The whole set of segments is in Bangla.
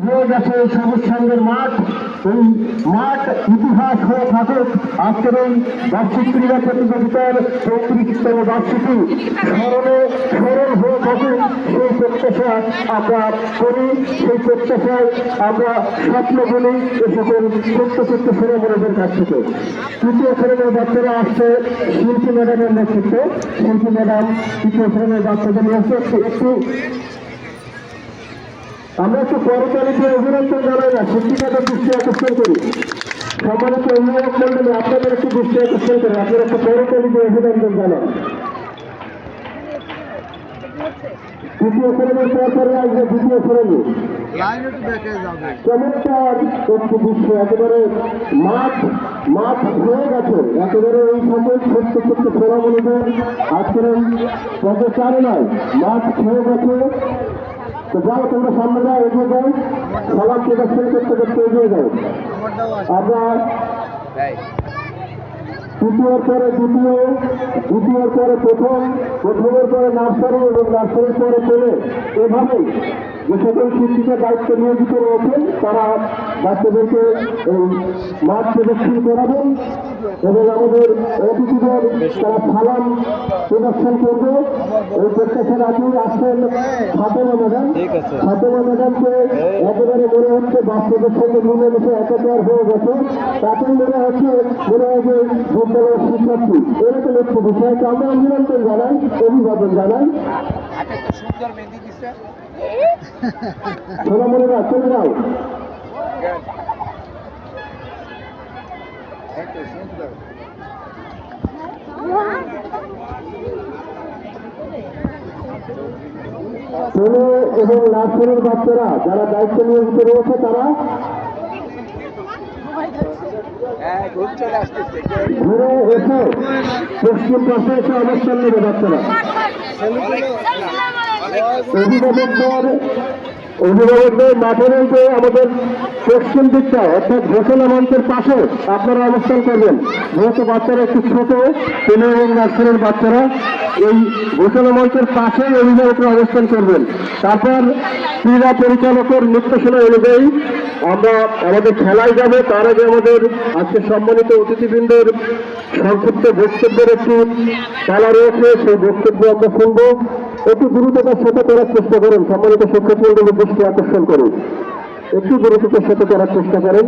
হয়ে গেছে সবুজ সঙ্গের মাঠ। এই মাঠ ইতিহাস হয়ে থাকুক আজকের এই বার্ষিক ক্রীড়া প্রতিযোগিতার 34তম বার্ষিকী স্মরণ হয়ে থাকুক। সেই প্রত্যাশা আমরা করি, সেই প্রত্যাশায় আমরা স্বপ্ন বলি এ সকল ছোট্ট ছোট্ট ছেলেমেয়েদের কাছ থেকে। তৃতীয় শ্রেণীর বাচ্চারা আসছে শিল্পী ম্যাডামের নেতৃত্বে। শিল্পী ম্যাডাম তৃতীয় শ্রেণীর বাচ্চাদের নিয়ে আসছে। একটু আমরা একটু করতালিতে অভিনন্দন জানাই না, সত্যিকারের দৃষ্টি আকর্ষণ করি। সম্মানিত অভিভাবক মন্ডলী, আপনাদের একটু দৃষ্টি আকর্ষণ করি, আপনারা একটু করতালিতে অভিনন্দন জানান। তৃতীয় শ্রেণীর পরে আসবে দ্বিতীয় শ্রেণী। চমৎকার একটি দৃশ্য, একেবারে মাঠ হয়ে গেছে। একেবারে এই সকল ছোট্ট ছোট্ট সোনামণিদের আজকের এই প্রচারণায় মাঠ হয়ে গেছে। তো যাও, তোমরা সামনে যাও, এগিয়ে যাও, সবার প্রদর্শন করতে করতে এগিয়ে যাও। আমরা তৃতীয়র পরে দ্বিতীয়, দ্বিতীয়র পরে প্রথমের পরে নার্সারি এবং নার্সারির পরে পেলে, এভাবেই যে সকল শিক্ষিকার দায়িত্ব নিয়োজিত রয়েছেন তারা বাচ্চাদেরকে এই মাঠ প্রদর্শন করাবেন এবং আমাদের অতিথিদের তারা সালাম প্রদর্শন করবে। এই প্রত্যাশার আগেই আসছেন ফাতেমা ম্যাডাম। ফাতেমা ম্যাডামকে একেবারে মনে হচ্ছে বাচ্চাদের সঙ্গে মিলেমিশে একাকার হয়ে গেছে। তাতেই মনে হয় যে বিদ্যালয়ের শিক্ষার্থী। এরকম একটি বিষয়কে আমরা অভিনন্দন জানাই, অভিবাদন জানাই। সোনামণিরা চলে যাও। ছেলে এবং নার্সারির বাচ্চারা যারা দায়িত্ব নিয়োজিত রয়েছে তারা ঘুরে এসে পশ্চিম পাশে এসে অবস্থান নেবে বাচ্চারা। অভিভাবকদের মাঠের যে আমাদের পশ্চিম দিকটা অর্থাৎ ঘোষণা মঞ্চের পাশে আপনারা অবস্থান করবেন। যেহেতু বাচ্চারা একটু ছোট, ছেলে এবং নার্সারির বাচ্চারা এই ঘোষণা মঞ্চের পাশে অভিভাবকরা অবস্থান করবেন। তারপর ক্রীড়া পরিচালকের নির্দেশনা অনুযায়ী আমরা আমাদের খেলায় যাবে। তার আগে আমাদের আজকে সম্মানিত অতিথিবৃন্দের সংক্ষিপ্ত বক্তব্যের একটি খেলা রয়েছে, সেই বক্তব্য আমরা শুনব। একটু দ্রুততার সাথে করার চেষ্টা করেন, সম্মানিত শিক্ষার্থীদের দৃষ্টি আকর্ষণ করুন। একটু দ্রুততার সাথে করার চেষ্টা করেন।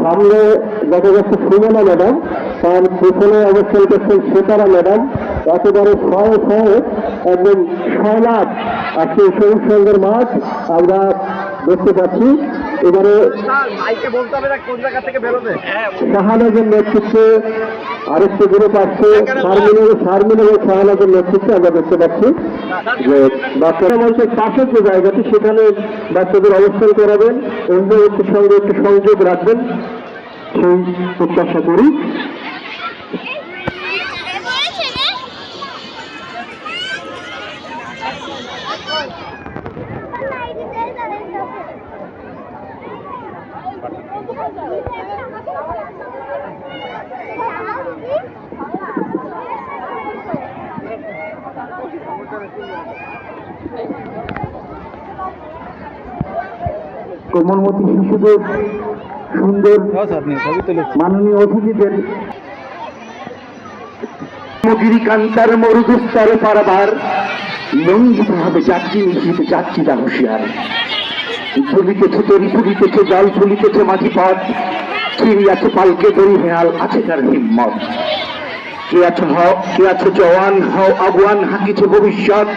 সামনে দেখা যাচ্ছে সুমনা ম্যাডাম, তার পেছনে অবস্থান করছেন সেতারা ম্যাডাম। একেবারে শয়ে একদম 6 লাখ আজকে সবুজ সঙ্গের মাঠ আমরা দেখতে পাচ্ছি। এবারে শাহানাজের নেতৃত্বে আরেকটি গ্রুপ আসছে, শারমিন এবং শাহানাজের নেতৃত্বে আমরা দেখতে পাচ্ছি যে বাচ্চারা মঞ্চের পাশের যে জায়গাটি সেখানে বাচ্চাদের অবস্থান করাবেন, অভিভাবকের সঙ্গে একটু সংযোগ রাখবেন, সেই প্রত্যাশা করি। কোমলমতি শিশুদের সুন্দর মাননীয় অতিথিদের গিরিকান্তার মরুদুস্তরে পারাবার লঙ্ঘিত হবে যাত্রী নিশ্চিত যাত্রীরা হুঁশিয়ার। ফুলিতেছে তরি ফুলিতেছে জল ফুলিতেছে মাঝি পথ, চিড়িয়াছে পালকে দড়ি হেয়াল আছে তার হিম্মত। কে আছো জওয়ান হও আগুয়ান হাকিছে ভবিষ্যৎ,